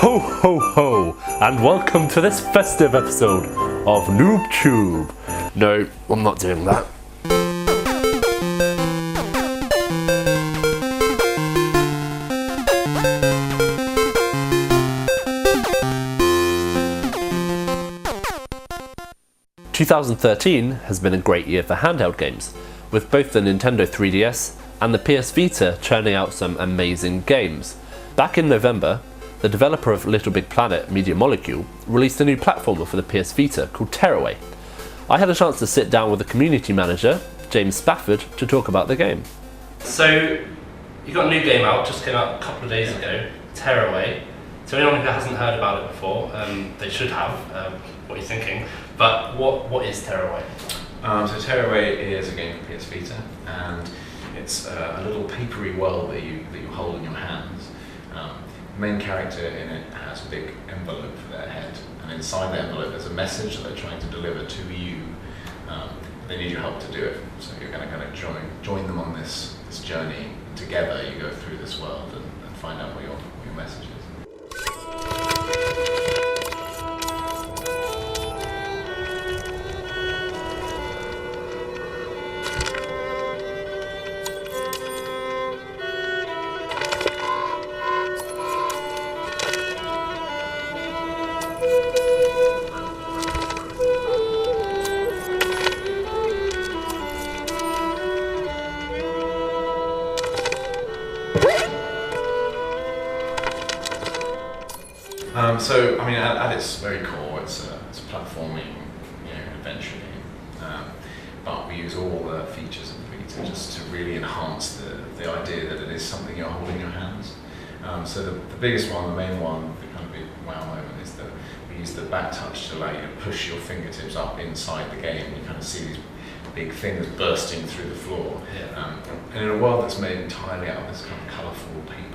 Ho ho ho, and welcome to this festive episode of NoobTube. No, I'm not doing that. "2013 has been a great year for handheld games, with both the Nintendo 3DS and the PS Vita churning out some amazing games. Back in November, the developer of Little Big Planet, Media Molecule, released a new platformer for the PS Vita called Tearaway. I had a chance to sit down with the community manager, James Spaff, to talk about the game. So, you got a new game out, just came out a couple of days ago, Tearaway. So anyone who hasn't heard about it before, they should have, what you're thinking. But what is Tearaway? So Tearaway is a game for PS Vita, and it's a little papery world that you hold in your hands. The main character in it has a big envelope for their head, and inside the envelope there's a message that they're trying to deliver to you. They need your help to do it, so you're going to kind of join them on this journey. Together you go through this world and find out what your message is. So, I mean, at its very core, it's a platforming, adventure game. But we use all the features of the Vita just to really enhance the idea that it is something you're holding in your hands. So the biggest one, the main one, the kind of big wow moment is that we use the back touch to allow you to push your fingertips up inside the game. You kind of see these big things bursting through the floor. Yeah. And in a world that's made entirely out of this kind of colourful paper,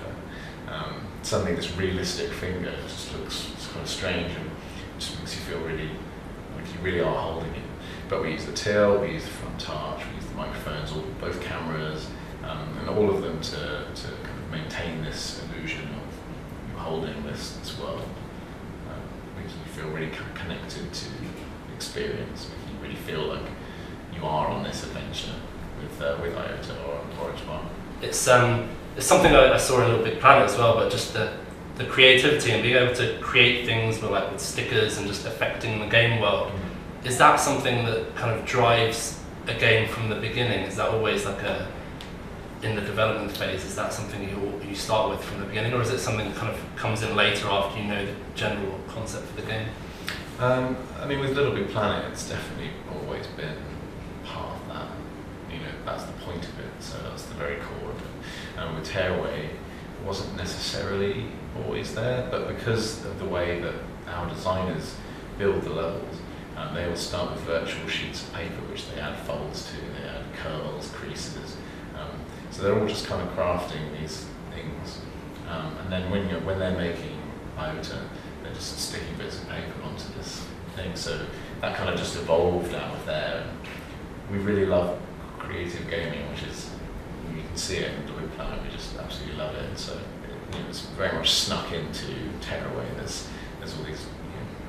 suddenly this realistic finger just looks kind of strange and just makes you feel really like you really are holding it. But we use the till, we use the front touch, we use the microphones, both cameras, and all of them to kind of maintain this illusion of you holding this world. Makes you feel really kind of connected to the experience. Makes you really feel like you are on this adventure with IOTA or Orange. It's something I saw in Little Big Planet as well, but just the creativity and being able to create things with stickers and just affecting the game world. Mm-hmm. Is that something that kind of drives a game from the beginning? Is that always in the development phase, is that something you start with from the beginning, or is it something that kind of comes in later after you know the general concept for the game? I mean, with Little Big Planet, it's definitely always been part of that. That's the point of it, so that's the very core of it. And with Tearaway, it wasn't necessarily always there, but because of the way that our designers build the levels, they all start with virtual sheets of paper which they add folds to, they add curls, creases. So they're all just kind of crafting these things. And then when they're making IOTA, they're just sticking bits of paper onto this thing. So that kind of just evolved out of there. We really love creative gaming, which is, you can see it in the Big Planet, we just absolutely love it. So it's very much snuck into Tearaway. There's all these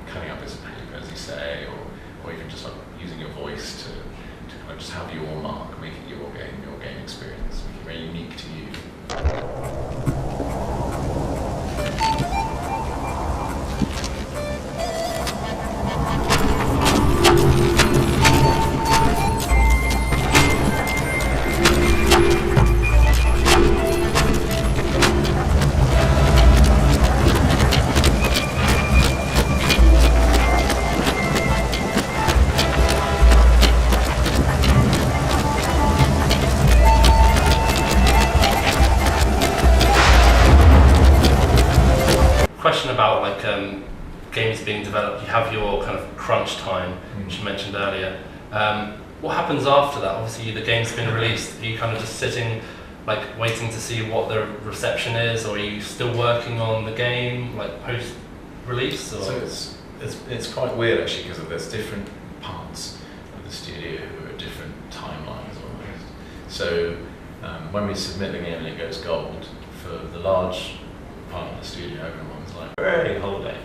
cutting up bits of paper, as you say, or even just using your voice to kind of just have your mark, make it your game experience, make it very unique to you. Question about games being developed, you have your kind of crunch time, which you mentioned earlier. What happens after that? Obviously the game's been released, are you kind of just sitting waiting to see what the reception is, or are you still working on the game post-release? So it's quite weird actually, because there's different parts of the studio who are at different timelines almost. So when we submit the game and it goes gold, for the large part of the studio, everyone's like, hooray, holiday.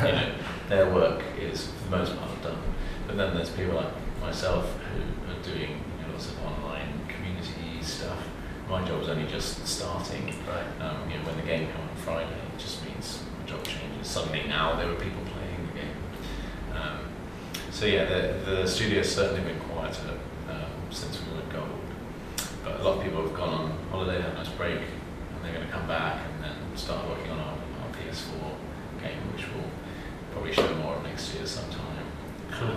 You know, their work is for the most part done. But then there's people like myself who are doing lots of online community stuff. My job's only just starting. Right. When the game comes on Friday, it just means my job changes. Suddenly now there are people playing the game. So yeah, the studio's certainly been quieter since we went gold. But a lot of people have gone on holiday, had a nice break, and they're going to come back and then start working on our PS4 game, which we'll probably show more of next year sometime. Cool.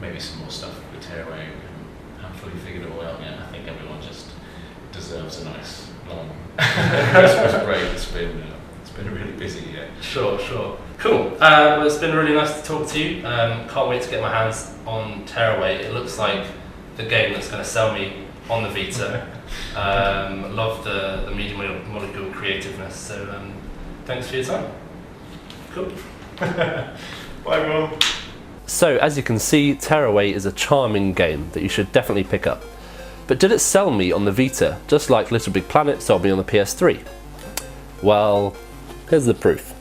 Maybe some more stuff with Tearaway. We haven't fully figured it all out yet. I think everyone just deserves a nice long Christmas break. It's been a really busy year. Sure. Cool. Well, it's been really nice to talk to you. Can't wait to get my hands on Tearaway. It looks like the game that's going to sell me on the Vita. Love the media molecule creativeness. So thanks for your time. Cool. Bye everyone. So as you can see, Tearaway is a charming game that you should definitely pick up. But did it sell me on the Vita, just like Little Big Planet sold me on the PS3? Well, here's the proof.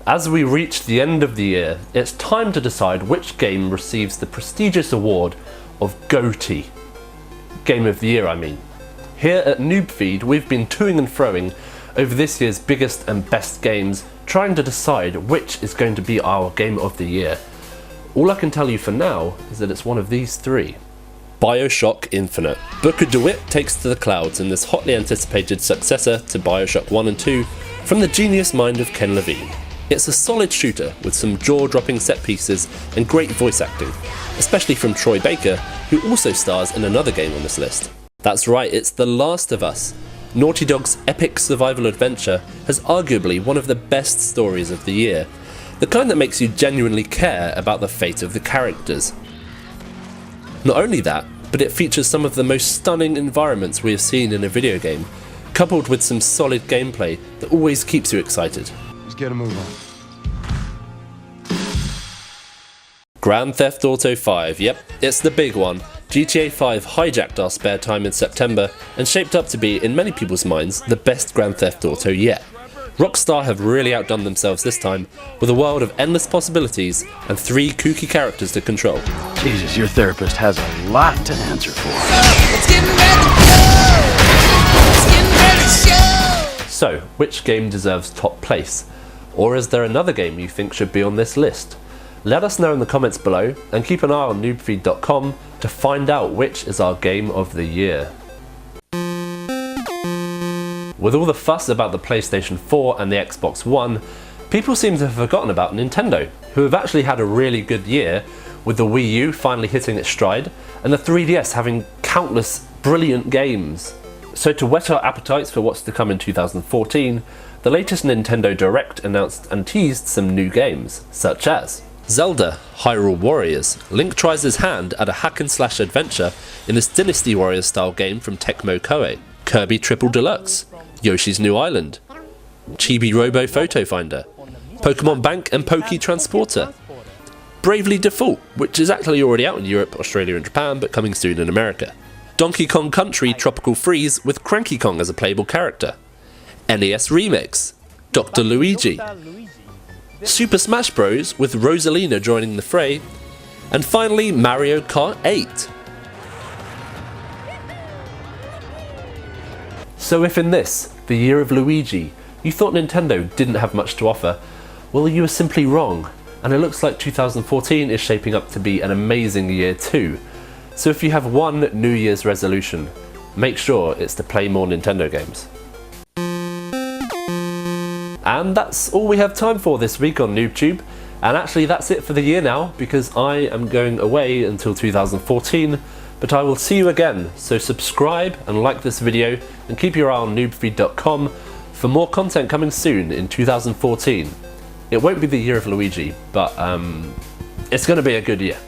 As we reach the end of the year, it's time to decide which game receives the prestigious award of GOTY. Game of the Year, I mean. Here at NoobFeed, we've been toing and froing over this year's biggest and best games, trying to decide which is going to be our Game of the Year. All I can tell you for now is that it's one of these three. BioShock Infinite. Booker DeWitt takes to the clouds in this hotly anticipated successor to BioShock 1 and 2 from the genius mind of Ken Levine. It's a solid shooter with some jaw-dropping set pieces and great voice acting, especially from Troy Baker, who also stars in another game on this list. That's right, it's The Last of Us. Naughty Dog's epic survival adventure has arguably one of the best stories of the year, the kind that makes you genuinely care about the fate of the characters. Not only that, but it features some of the most stunning environments we have seen in a video game, coupled with some solid gameplay that always keeps you excited. Let's get a move on. Grand Theft Auto 5, yep, it's the big one. GTA 5 hijacked our spare time in September and shaped up to be, in many people's minds, the best Grand Theft Auto yet. Rockstar have really outdone themselves this time, with a world of endless possibilities and 3 kooky characters to control. Jesus, your therapist has a lot to answer for. It's getting ready to go. It's getting ready to show. So, which game deserves top place? Or is there another game you think should be on this list? Let us know in the comments below, and keep an eye on NoobFeed.com to find out which is our Game of the Year. With all the fuss about the PlayStation 4 and the Xbox One, people seem to have forgotten about Nintendo, who have actually had a really good year, with the Wii U finally hitting its stride, and the 3DS having countless brilliant games. So to whet our appetites for what's to come in 2014, the latest Nintendo Direct announced and teased some new games, such as Zelda Hyrule Warriors. Link tries his hand at a hack-and-slash adventure in this Dynasty Warriors style game from Tecmo Koei. Kirby Triple Deluxe, Yoshi's New Island, Chibi Robo Photo Finder, Pokemon Bank and Poke Transporter, Bravely Default, which is actually already out in Europe, Australia and Japan, but coming soon in America, Donkey Kong Country Tropical Freeze with Cranky Kong as a playable character, NES Remix, Dr. Luigi, Super Smash Bros. With Rosalina joining the fray, and finally Mario Kart 8. So if in this, the year of Luigi, you thought Nintendo didn't have much to offer, well, you were simply wrong, and it looks like 2014 is shaping up to be an amazing year too. So if you have one New Year's resolution, make sure it's to play more Nintendo games. And that's all we have time for this week on NoobTube, and actually that's it for the year now, because I am going away until 2014, but I will see you again, so subscribe and like this video, and keep your eye on NoobFeed.com for more content coming soon in 2014. It won't be the year of Luigi, but it's going to be a good year.